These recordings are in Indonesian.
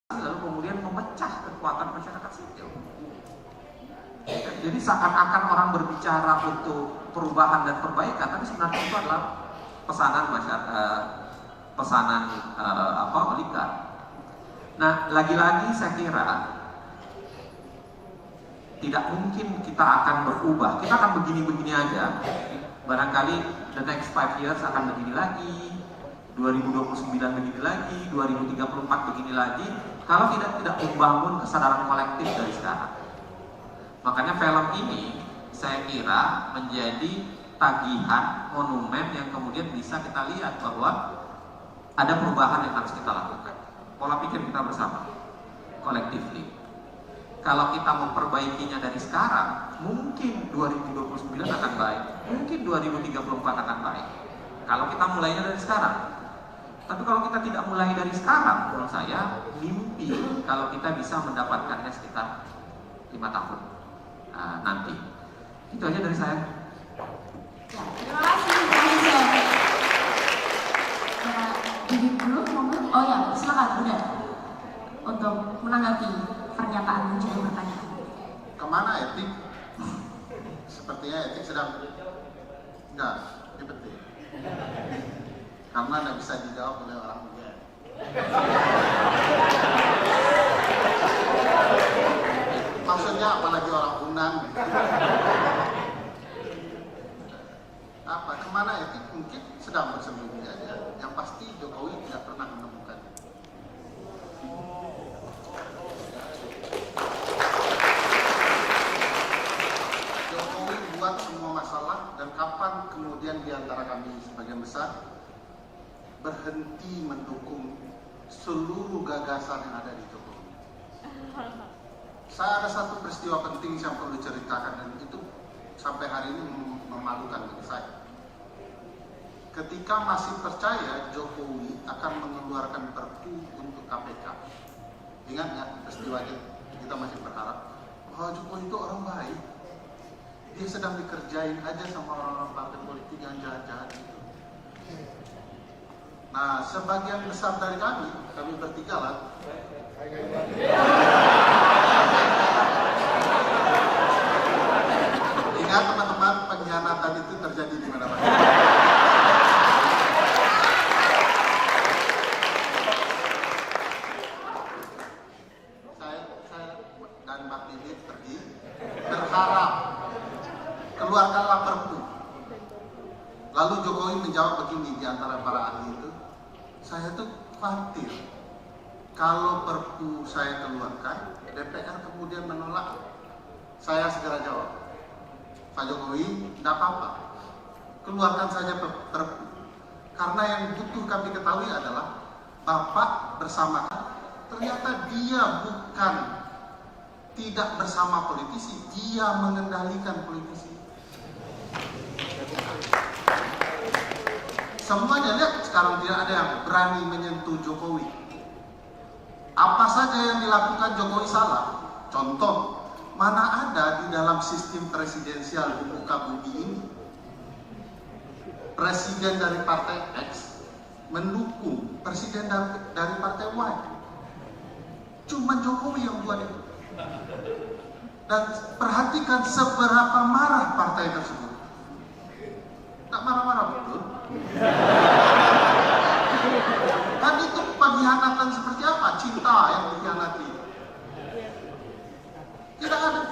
lalu kemudian memecah kekuatan masyarakat sipil. Jadi seakan-akan orang berbicara untuk perubahan dan perbaikan, tapi sebenarnya itu adalah pesanan masyarakat, oligark. Nah, lagi-lagi saya kira tidak mungkin kita akan berubah. Kita akan begini-begini aja. Barangkali the next 5 years akan begini lagi, 2029 begini lagi, 2034 begini lagi. Kalau tidak membangun kesadaran kolektif dari sekarang. Makanya film ini saya kira menjadi tagihan monumen yang kemudian bisa kita lihat bahwa ada perubahan yang harus kita lakukan. Pola pikir kita bersama, collectively. Kalau kita memperbaikinya dari sekarang, mungkin 2029 akan baik, mungkin 2034 akan baik. Kalau kita mulainya dari sekarang. Tapi kalau kita tidak mulai dari sekarang, menurut saya mimpi kalau kita bisa mendapatkannya sekitar 5 tahun nanti. Itu aja dari saya. Ya, terima kasih Pak Hazel. Bibit dulu, oh ya, silakan Bunda untuk menanggapi pernyataan dan juga pertanyaan. Kemana etik? Sepertinya etik sedang enggak, ini penting. Karena tidak bisa dijawab oleh orang UGM. Maksudnya apalagi orang Unan. Apa? Kemana etik? Mungkin sedang bersembunyi aja. Yang pasti Jokowi tidak pernah menemukan. Jokowi buat semua masalah, dan kapan kemudian diantara kami sebagian besar berhenti mendukung seluruh gagasan yang ada di Jokowi. Saya ada satu peristiwa penting yang perlu diceritakan, dan itu sampai hari ini memalukan bagi saya. Ketika masih percaya Jokowi akan mengeluarkan Perpu untuk KPK, ingat nggak peristiwanya? Kita masih berharap bahwa Jokowi itu orang baik. Dia sedang dikerjain aja sama orang-orang partai politik yang jahat-jahat itu. Nah, sebagian besar dari kami bertiga lah. Ingat teman-teman, pengkhianatan itu terjadi di mana-mana. Saya dan Mbak Bibit pergi berharap keluarkanlah Perpu. Lalu Jokowi menjawab begini di antara para ahli itu, saya tuh khawatir kalau Perpu saya keluarkan, DPR kemudian menolak. Saya segera jawab, Pak Jokowi, tidak apa-apa, keluarkan saja Perpu. Karena yang butuh kami ketahui adalah Bapak bersama kami. Ternyata dia bukan tidak bersama politisi, dia mengendalikan politisi. Semuanya lihat sekarang tidak ada yang berani menyentuh Jokowi. Apa saja yang dilakukan Jokowi salah. Contoh, mana ada di dalam sistem presidensial di muka bumi ini presiden dari partai X mendukung presiden dari partai Y. Cuma Jokowi yang buat itu. Dan perhatikan seberapa marah partai tersebut. Tak marah-marah betul. Dan itu pengkhianatan seperti apa? Cinta yang dikhianati. Tidak ada.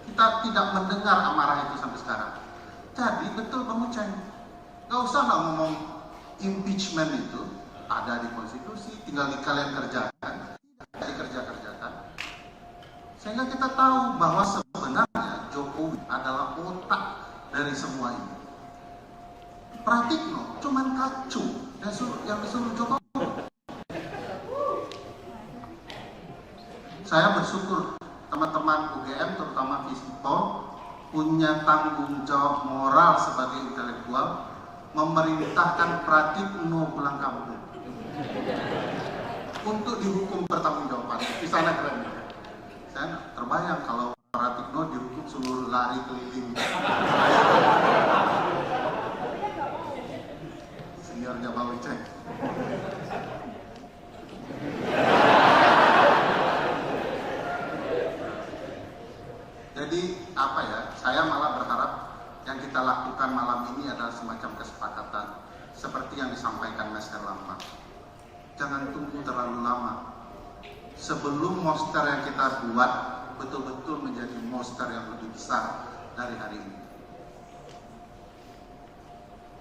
Kita tidak mendengar amarah itu sampai sekarang. Jadi betul Bang Uceng, gak usah lah ngomong impeachment itu ada di konstitusi, tinggal kalian kerjakan, dikerjakan. Sehingga kita tahu bahwa sebenarnya Jokowi adalah otak dari semua ini. Pratikno cuman kacu yang disuruh Jokowi. Saya bersyukur teman-teman UGM, terutama Visipol, punya tanggung jawab moral sebagai intelektual memerintahkan Pratikno pulang kampung untuk dihukum pertanggungjawaban. Di sana keren. Saya terbayang kalau Pratikno dihukum seluruh lari keliling. Seniornya Bang Uceng. Saya malah berharap yang kita lakukan malam ini adalah semacam kesepakatan seperti yang disampaikan Mas Herlambang. Jangan tunggu terlalu lama. Sebelum monster yang kita buat betul-betul menjadi monster yang lebih besar dari hari ini.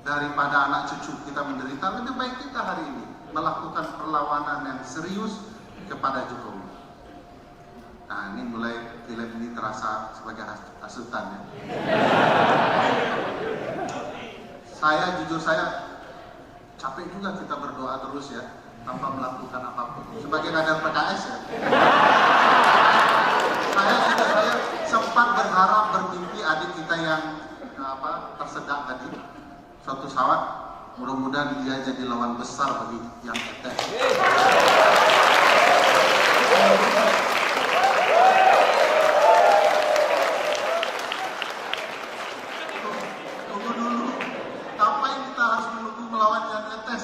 Daripada anak cucu kita menderita, lebih baik kita hari ini melakukan perlawanan yang serius kepada Jokowi. Nah, ini mulai film ini terasa sebagai hasutan ya. Jujur saya capek juga kita berdoa terus ya, tanpa melakukan apapun. Sebagai kader PKS ya. Saya sempat berharap bermimpi adik kita yang tersedak tadi. Suatu saat mudah-mudahan dia jadi lawan besar bagi yang etes. Tunggu dulu, ngapain kita harus menunggu melawan yang etes?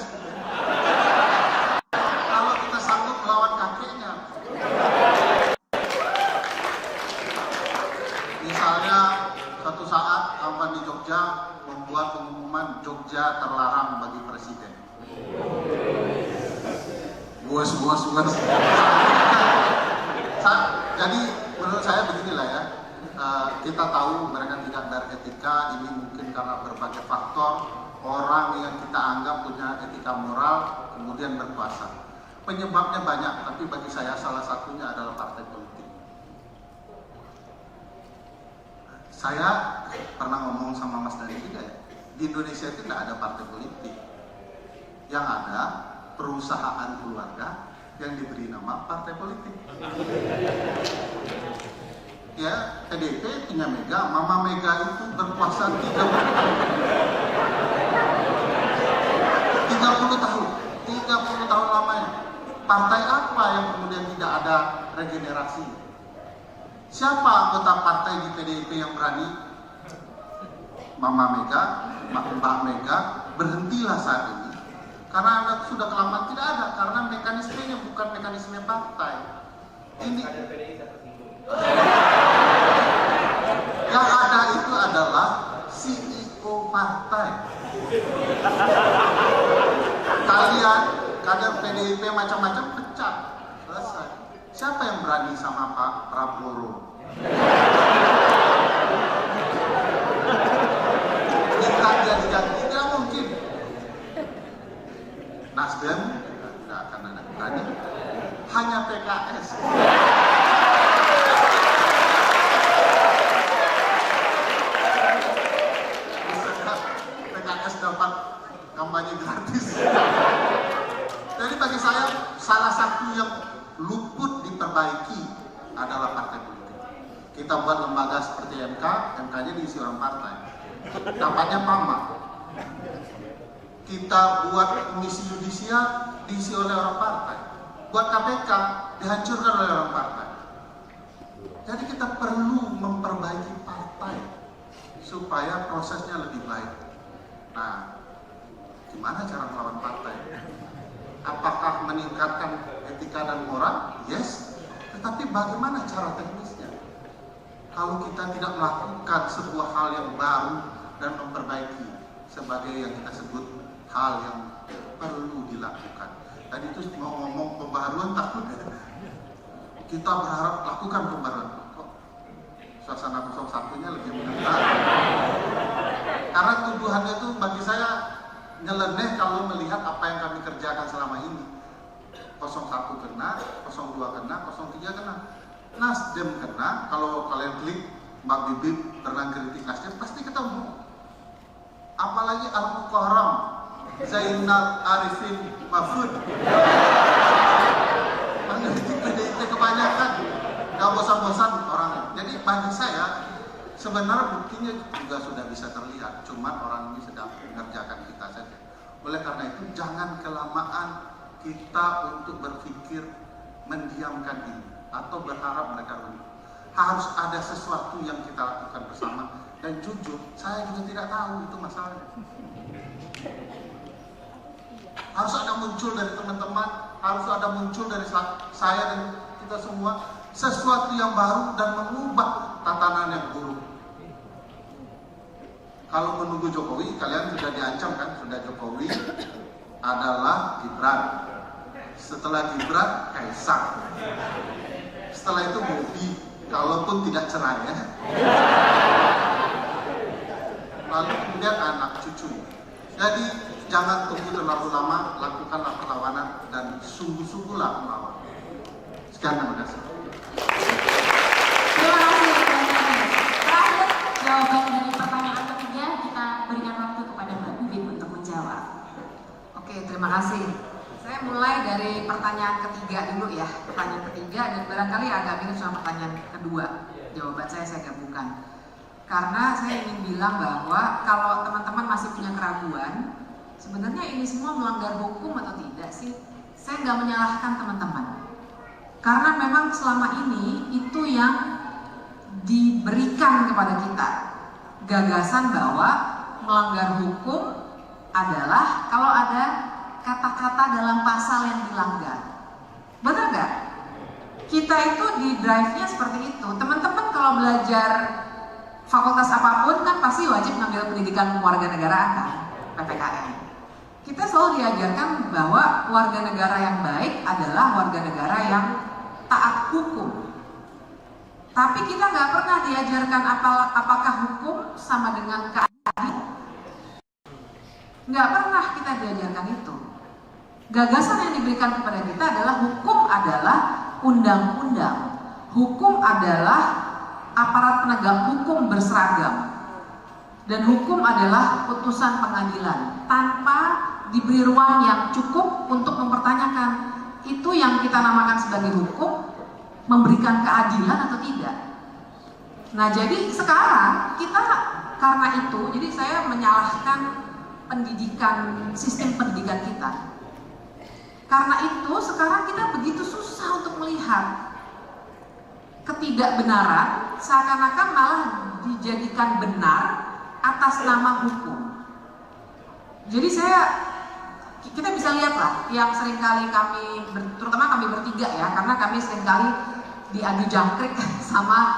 Kalau kita sanggup melawan kakeknya. Misalnya suatu saat kawan di Jogja membuat pengumuman Jogja terlarang bagi presiden. Bos. Jadi menurut saya beginilah ya. Kita tahu mereka tidak beretika, ini mungkin karena berbagai faktor. Orang yang kita anggap punya etika moral kemudian berkuasa. Penyebabnya banyak, tapi bagi saya salah satunya adalah partai politik. Saya pernah ngomong sama Mas Dhani juga ya, di Indonesia itu tidak ada partai politik. Yang ada perusahaan keluarga yang diberi nama partai politik. Ya, PDIP punya Mega, Mama Mega itu berkuasa 30 tahun lamanya. Partai apa yang kemudian tidak ada regenerasi? Siapa anggota partai di PDIP yang berani? Mama Mega, Mbak Mega, berhentilah saat ini. Karena Anda sudah kelamaan, tidak ada, karena mekanismenya bukan mekanisme partai. Ini yang ada itu adalah CEO partai. Kalian kader PDIP macam-macam pecat, selesai. Siapa yang berani sama Pak Prabowo? Minta dia diganti, tidak mungkin. Nasdem tidak akan ada berani. Hanya PKS. PKS dapat kampanye gratis. Jadi bagi saya salah satu yang luput diperbaiki adalah partai politik. Kita buat lembaga seperti MK, MK-nya diisi orang partai. Dapatnya PAMA. Kita buat komisi yudisial diisi oleh orang partai. Buat KPK dihancurkan oleh orang partai. Jadi kita perlu memperbaiki partai supaya prosesnya lebih baik. Nah, gimana cara melawan partai? Apakah meningkatkan etika dan moral? Yes. Tetapi bagaimana cara teknisnya? Kalau kita tidak melakukan sebuah hal yang baru dan memperbaiki sebagai yang kita sebut hal yang perlu dilakukan. Tadi itu mau ngomong pembaharuan takut. Kita berharap lakukan pembaharuan. Kok suasana 01-nya lebih menentang? Karena tuduhannya itu bagi saya nyeleneh kalau melihat apa yang kami kerjakan selama ini. 01 kena, 02 kena, 03 kena. Nasdem kena, kalau kalian klik Mbak Bibip pernah kritik Nasdem, pasti ketemu. Apalagi Al-Mukarram, Zainal Arifin Mahfud. Mengkritik PDIP kebanyakan, gak bosan-bosan orangnya. Jadi bagi saya, sebenarnya buktinya juga sudah bisa terlihat, cuman orang ini sedang mengerjakan kita saja. Oleh karena itu, jangan kelamaan kita untuk berpikir mendiamkan ini atau berharap mereka runtuh. Harus ada sesuatu yang kita lakukan bersama. Dan jujur, saya juga tidak tahu itu masalahnya. Harus ada muncul dari teman-teman, harus ada muncul dari saya dan kita semua sesuatu yang baru dan mengubah tatanan yang buruk. kalau menunggu Jokowi, kalian sudah diancam kan, sudah Jokowi adalah Gibran. Setelah Gibran, Kaisang. Setelah itu Bobi, kalaupun tidak cerai ya. Lalu kemudian anak cucu. Jadi jangan tunggu terlalu lama, lakukanlah perlawanan dan sungguh-sungguhlah melawan. Sekian, terima kasih. Terima kasih Pak. Terakhir jawaban dari pertanyaan ketiga kita berikan waktu kepada Mbak Bibip untuk menjawab. Oke, terima kasih. Saya mulai dari pertanyaan ketiga dulu ya. Pertanyaan ketiga dan barangkali agak mirip sama pertanyaan kedua. Jawaban saya gabungkan. Karena saya ingin bilang bahwa kalau teman-teman masih punya keraguan, sebenarnya ini semua melanggar hukum atau tidak sih? Saya nggak menyalahkan teman-teman. Karena memang selama ini itu yang diberikan kepada kita. Gagasan bahwa melanggar hukum adalah kalau ada kata-kata dalam pasal yang dilanggar. Benar nggak? Kita itu di drive-nya seperti itu. Teman-teman kalau belajar fakultas apapun kan pasti wajib ngambil pendidikan kewarganegaraan kan, PPKN. Kita selalu diajarkan bahwa warga negara yang baik adalah warga negara yang taat hukum. Tapi kita nggak pernah diajarkan apakah hukum sama dengan keadilan. Nggak pernah kita diajarkan itu. Gagasan yang diberikan kepada kita adalah hukum adalah undang-undang. Hukum adalah aparat penegak hukum berseragam. Dan hukum adalah putusan pengadilan tanpa diberi ruang yang cukup untuk mempertanyakan itu yang kita namakan sebagai hukum memberikan keadilan atau tidak. Nah, jadi sekarang kita karena itu, jadi saya menyalahkan pendidikan, sistem pendidikan kita. Karena itu sekarang kita begitu susah untuk melihat ketidakbenaran seakan-akan malah dijadikan benar atas nama hukum. Jadi kita bisa lihatlah yang seringkali kami, terutama kami bertiga ya, karena kami seringkali diadu jangkrik sama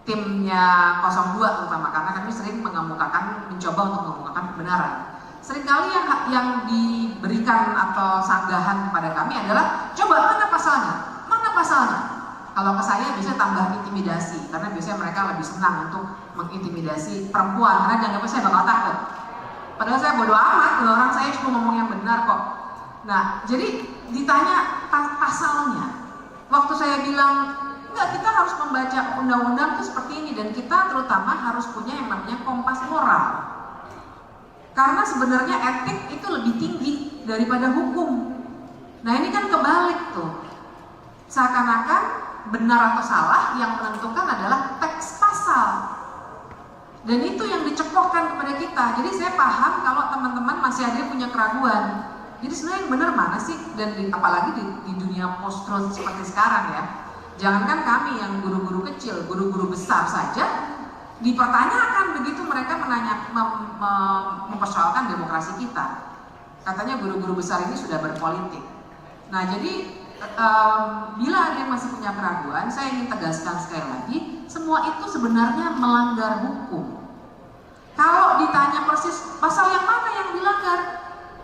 timnya 02 terutama, karena kami sering mencoba untuk mengemukakan kebenaran. Seringkali yang diberikan atau sanggahan kepada kami adalah coba mana pasalnya? Kalau ke saya biasanya tambah intimidasi, karena biasanya mereka lebih senang untuk mengintimidasi perempuan karena dianggapnya saya bakal takut. Padahal saya bodoh amat, orang saya cuma ngomong yang benar kok. Nah, jadi ditanya pasalnya. Waktu saya bilang, enggak, kita harus membaca undang-undang itu seperti ini, dan kita terutama harus punya yang namanya kompas moral. Karena sebenarnya etik itu lebih tinggi daripada hukum. Nah, ini kan kebalik tuh. Seakan-akan benar atau salah yang menentukan adalah teks pasal. Dan itu yang dicekohkan kepada kita. Jadi saya paham kalau teman-teman masih ada yang punya keraguan. Jadi sebenarnya yang benar mana sih? Dan apalagi di dunia post-truth seperti sekarang ya. Jangankan kami yang guru-guru kecil, guru-guru besar saja dipertanyakan begitu mereka mempersoalkan demokrasi kita. Katanya guru-guru besar ini sudah berpolitik. Nah, jadi bila ada yang masih punya keraguan, saya ingin tegaskan sekali lagi, semua itu sebenarnya melanggar hukum. Kalau ditanya persis pasal yang mana yang dilanggar,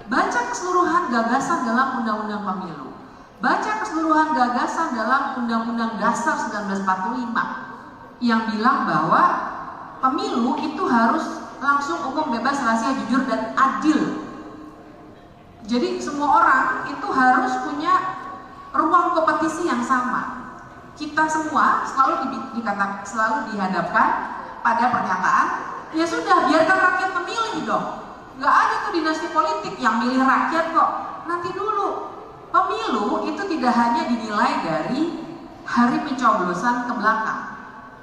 baca keseluruhan gagasan dalam Undang-Undang Pemilu, baca keseluruhan gagasan dalam Undang-Undang Dasar 1945 yang bilang bahwa pemilu itu harus langsung, umum, bebas, rahasia, jujur, dan adil. Jadi semua orang itu harus punya ruang kompetisi yang sama. Kita semua selalu dihadapkan pada pernyataan, ya sudah, biarkan rakyat memilih dong. Nggak ada tuh dinasti politik yang milih rakyat kok. Nanti dulu, pemilu itu tidak hanya dinilai dari hari pencoblosan ke belakang.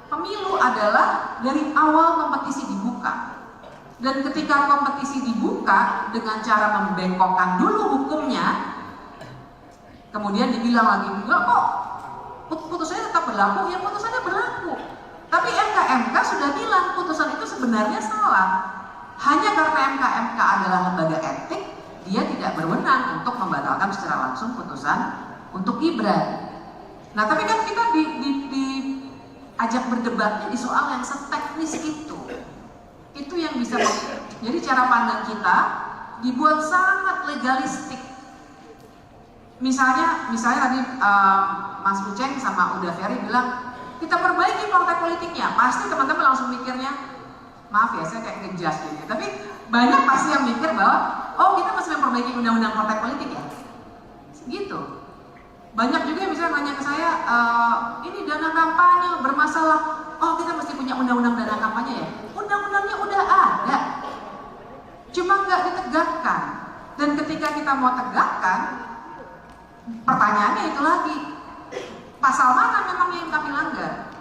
Pemilu adalah dari awal kompetisi dibuka. Dan ketika kompetisi dibuka dengan cara membengkokkan dulu hukumnya, kemudian dibilang lagi, enggak kok, putusannya tetap berlaku, ya putusannya berlaku. Tapi MK sudah bilang putusan itu sebenarnya salah. Hanya karena MK adalah lembaga etik, dia tidak berwenang untuk membatalkan secara langsung putusan untuk Gibran. Nah, tapi kan kita ajak berdebatnya di soal yang seteknis itu. Itu yang bisa jadi cara pandang kita dibuat sangat legalistik. Misalnya tadi Mas Uceng sama Uda Ferry bilang kita perbaiki partai politiknya, pasti teman-teman langsung mikirnya, maaf ya saya kayak ngejas gitu. Tapi banyak pasti yang mikir bahwa oh kita masih memperbaiki undang-undang partai politik ya, gitu. Banyak juga yang bisa nanya ke saya, ini dana kampanye bermasalah, oh kita mesti punya undang-undang dana kampanye ya. Undang-undangnya udah ada, cuma nggak ditegakkan. Dan ketika kita mau tegakkan, pertanyaannya itu lagi, pasal mana memang yang kami langgar?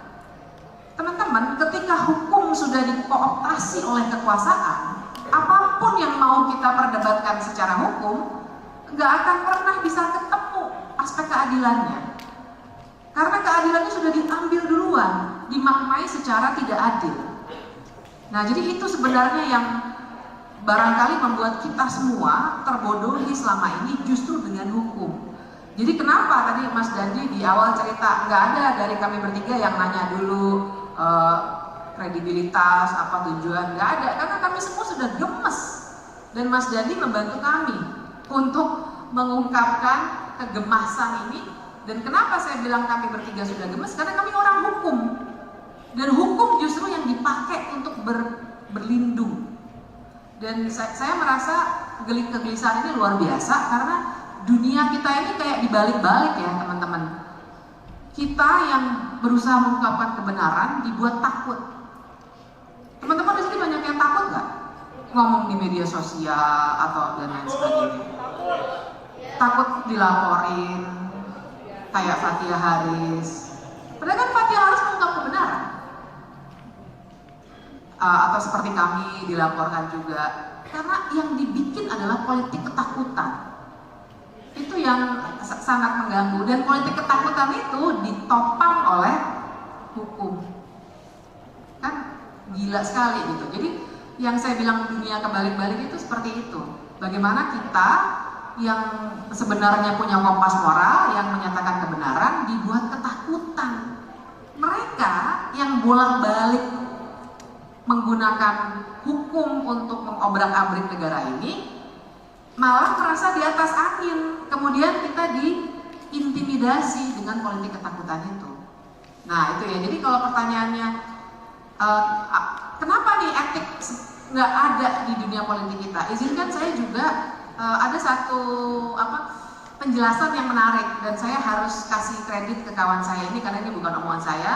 Teman-teman, ketika hukum sudah dikooptasi oleh kekuasaan, apapun yang mau kita perdebatkan secara hukum, nggak akan pernah bisa ketemu aspek keadilannya. Karena keadilannya sudah diambil duluan, dimaknai secara tidak adil. Nah, jadi itu sebenarnya yang barangkali membuat kita semua terbodohi selama ini justru dengan hukum. Jadi kenapa tadi Mas Dandi di awal cerita nggak ada dari kami bertiga yang nanya dulu kredibilitas apa tujuan, nggak ada, karena kami semua sudah gemes dan Mas Dandi membantu kami untuk mengungkapkan kegemasan ini. Dan kenapa saya bilang kami bertiga sudah gemes? Karena kami orang hukum dan hukum justru yang dipakai untuk berlindung. Dan saya merasa kegelisahan ini luar biasa karena dunia kita ini kayak dibalik-balik ya teman-teman. Kita yang berusaha mengungkapkan kebenaran dibuat takut. Teman-teman di sini banyak yang takut nggak ngomong di media sosial atau dan lain sebagainya? Takut dilaporin kayak Fathia Haris. Padahal kan Fathia Haris mengungkap kebenaran. Atau seperti kami dilaporkan juga. Karena yang dibikin adalah politik ketakutan. Itu yang sangat mengganggu, dan politik ketakutan itu ditopang oleh hukum. Kan gila sekali gitu. Jadi yang saya bilang dunia kebalik-balik itu seperti itu. Bagaimana kita yang sebenarnya punya kompas moral, yang menyatakan kebenaran, dibuat ketakutan. Mereka yang bolak-balik menggunakan hukum untuk mengobrak-abrik negara ini malah merasa di atas angin, kemudian kita diintimidasi dengan politik ketakutan itu. Nah itu ya, jadi kalau pertanyaannya kenapa nih etik nggak ada di dunia politik kita, izinkan saya juga ada satu penjelasan yang menarik, dan saya harus kasih kredit ke kawan saya ini karena ini bukan omongan saya.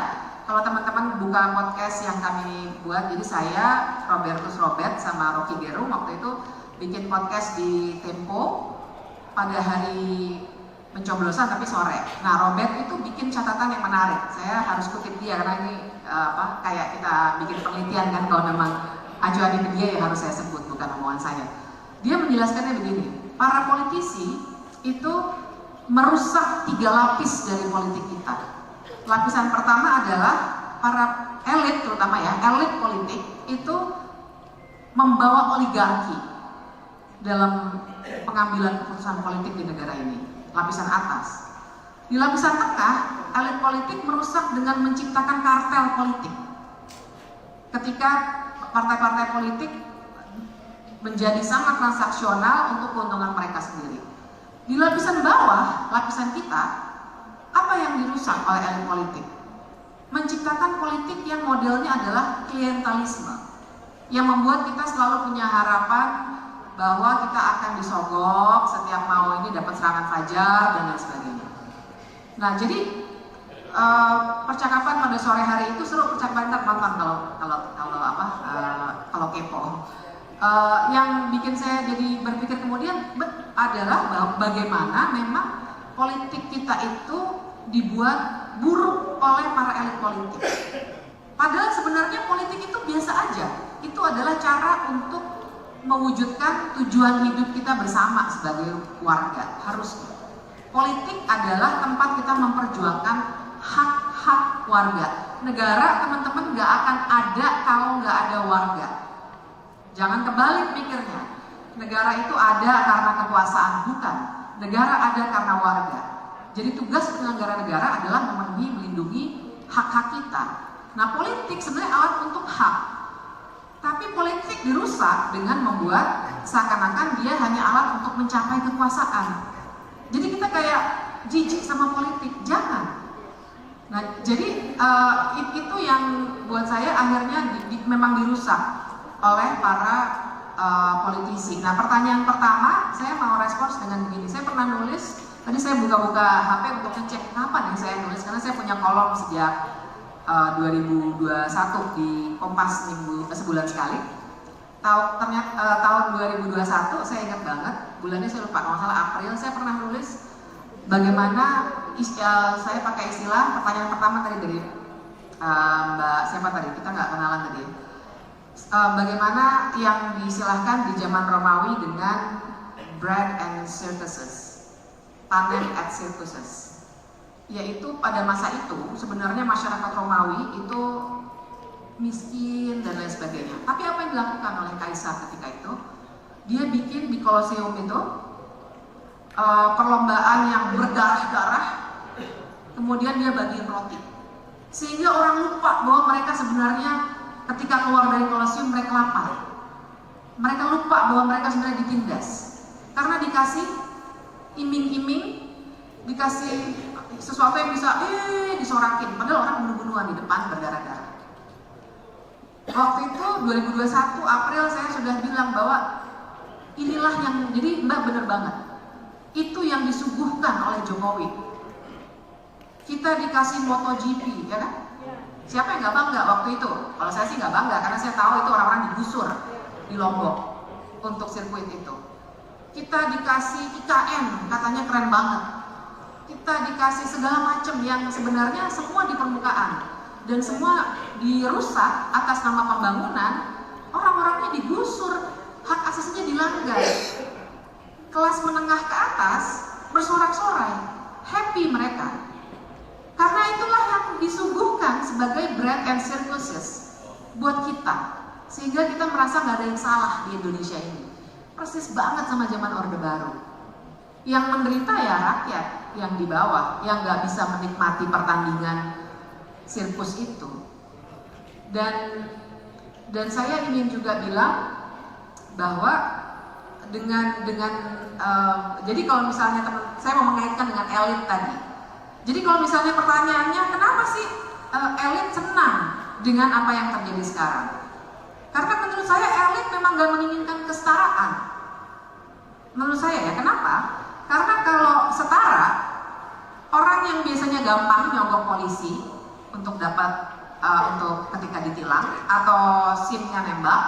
Kalau teman-teman buka podcast yang kami buat, jadi saya, Robertus Robert sama Rocky Gerung waktu itu bikin podcast di Tempo pada hari pencoblosan tapi sore. Nah Robert itu bikin catatan yang menarik. Saya harus kutip dia karena ini kayak kita bikin penelitian kan, kalau memang acuan itu dia yang harus saya sebut, bukan omongan saya. Dia menjelaskannya begini, para politisi itu merusak 3 lapis dari politik kita. Lapisan pertama adalah para elit, terutama ya elit politik itu membawa oligarki dalam pengambilan keputusan politik di negara ini. Lapisan atas. Di lapisan tengah, elit politik merusak dengan menciptakan kartel politik. Ketika partai-partai politik menjadi sangat transaksional untuk keuntungan mereka sendiri. Di lapisan bawah, lapisan kita, apa yang dirusak oleh elit politik? Menciptakan politik yang modelnya adalah klientelisme, yang membuat kita selalu punya harapan bahwa kita akan disogok setiap mau ini dapat serangan fajar dan lain sebagainya. Nah, jadi percakapan pada sore hari itu seru, percakapan nonton kalau kepo. Yang bikin saya jadi berpikir kemudian adalah bagaimana memang politik kita itu dibuat buruk oleh para elit politik. Padahal sebenarnya politik itu biasa aja. Itu adalah cara untuk mewujudkan tujuan hidup kita bersama sebagai warga. Harusnya politik adalah tempat kita memperjuangkan hak-hak warga. Negara, teman-teman, nggak akan ada kalau nggak ada warga. Jangan kebalik pikirnya. Negara itu ada karena kekuasaan, bukan. Negara ada karena warga. Jadi tugas penyelenggara negara adalah memenuhi, melindungi hak-hak kita. Nah, politik sebenarnya alat untuk hak. Tapi politik dirusak dengan membuat seakan-akan dia hanya alat untuk mencapai kekuasaan. Jadi kita kayak jijik sama politik, jangan. Nah, jadi itu yang buat saya akhirnya memang dirusak oleh para politisi. Nah, pertanyaan pertama saya mau respons dengan begini. Saya pernah nulis, tadi saya buka-buka HP untuk ngecek kapan yang saya nulis, karena saya punya kolom sejak 2021 di Kompas sebulan sekali. Tahun 2021 saya ingat banget, bulannya saya lupa, kalau nggak salah April, saya pernah nulis bagaimana saya pakai istilah pertanyaan pertama tadi dari Mbak siapa tadi, kita nggak kenalan tadi. Bagaimana yang disilahkan di zaman Romawi dengan bread and circuses, panen at circuses. Yaitu pada masa itu sebenarnya masyarakat Romawi itu miskin dan lain sebagainya. Tapi apa yang dilakukan oleh Kaisar ketika itu? Dia bikin di Kolosium itu perlombaan yang berdarah-darah, kemudian dia bagiin roti. Sehingga orang lupa bahwa mereka sebenarnya ketika keluar dari Kolosium mereka lapar. Mereka lupa bahwa mereka sebenarnya ditindas. Karena dikasih iming-iming, dikasih sesuatu yang bisa disorakin, padahal orang bunuh-bunuhan di depan berdarah-darah. Waktu itu 2021 April saya sudah bilang bahwa inilah yang, jadi Mbak bener banget, itu yang disuguhkan oleh Jokowi. Kita dikasih MotoGP, ya kan? Siapa yang nggak bangga waktu itu? Kalau saya sih nggak bangga, karena saya tahu itu orang-orang digusur di Lombok untuk sirkuit itu. Kita dikasih IKN, katanya keren banget. Kita dikasih segala macam yang sebenarnya semua di permukaan dan semua dirusak atas nama pembangunan. Orang-orangnya digusur, hak asasinya dilanggar. Kelas menengah ke atas bersorak-sorai, happy mereka. Karena itulah yang disuguhkan sebagai bread and circuses buat kita, sehingga kita merasa nggak ada yang salah di Indonesia ini. Persis banget sama zaman Orde Baru. Yang menderita ya rakyat yang di bawah, yang nggak bisa menikmati pertandingan sirkus itu. Dan saya ingin juga bilang bahwa jadi kalau misalnya saya mau mengaitkan dengan elit tadi. Jadi kalau misalnya pertanyaannya kenapa sih elit senang dengan apa yang terjadi sekarang? Karena menurut saya elit memang nggak menginginkan kesetaraan. Menurut saya ya, kenapa? Karena kalau setara, orang yang biasanya gampang nyogok polisi untuk dapat untuk ketika ditilang, atau SIM-nya nembak,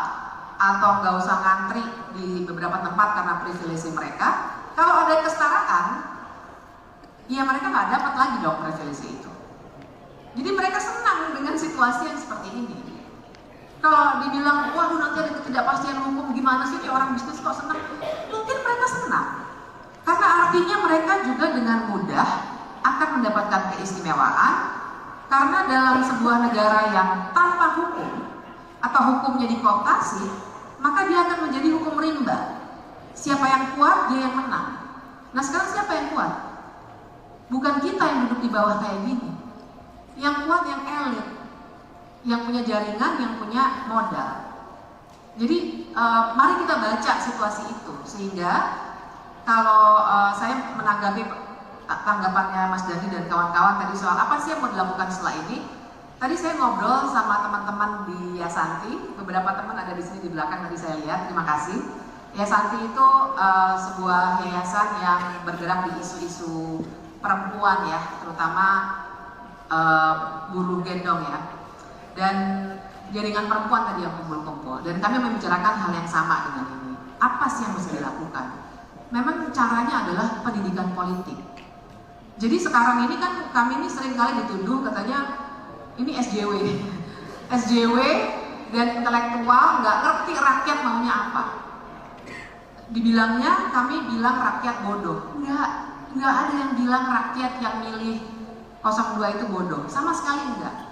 atau nggak usah ngantri di beberapa tempat karena privilege mereka. Kalau ada kesetaraan, ya mereka nggak dapat lagi dong privilege itu. Jadi mereka senang dengan situasi yang seperti ini. Kalau dibilang, waduh nanti ada ketidakpastian hukum, gimana sih orang bisnis kok senang? Mungkin mereka senang. Karena artinya mereka juga dengan mudah akan mendapatkan keistimewaan. Karena dalam sebuah negara yang tanpa hukum, atau hukumnya dikooptasi, maka dia akan menjadi hukum rimba. Siapa yang kuat, dia yang menang. Nah sekarang siapa yang kuat? Bukan kita yang duduk di bawah kayak gini. Yang kuat yang elit, yang punya jaringan, yang punya modal. Jadi mari kita baca situasi itu, sehingga kalau saya menanggapi tanggapannya Mas Dani dan kawan-kawan tadi soal apa sih yang mau dilakukan setelah ini. Tadi saya ngobrol sama teman-teman di Yasanti, beberapa teman ada di sini di belakang tadi saya lihat, terima kasih. Yasanti itu sebuah yayasan yang bergerak di isu-isu perempuan ya, terutama buruh gendong ya. Dan jaringan perempuan tadi yang kumpul-kumpul, dan kami membicarakan hal yang sama dengan ini. Apa sih yang mesti dilakukan? Memang caranya adalah pendidikan politik. Jadi sekarang ini kan kami ini sering kali dituduh katanya ini SJW dan intelektual nggak ngerti rakyat maunya apa. Dibilangnya kami bilang rakyat bodoh. Nggak ada yang bilang rakyat yang milih 02 itu bodoh, sama sekali enggak.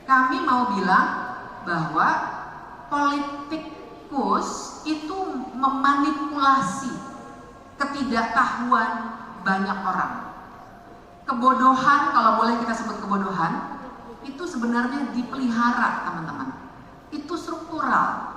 Kami mau bilang bahwa politikus itu memanipulasi ketidaktahuan banyak orang. Kebodohan, kalau boleh kita sebut kebodohan, itu sebenarnya dipelihara teman-teman. Itu struktural.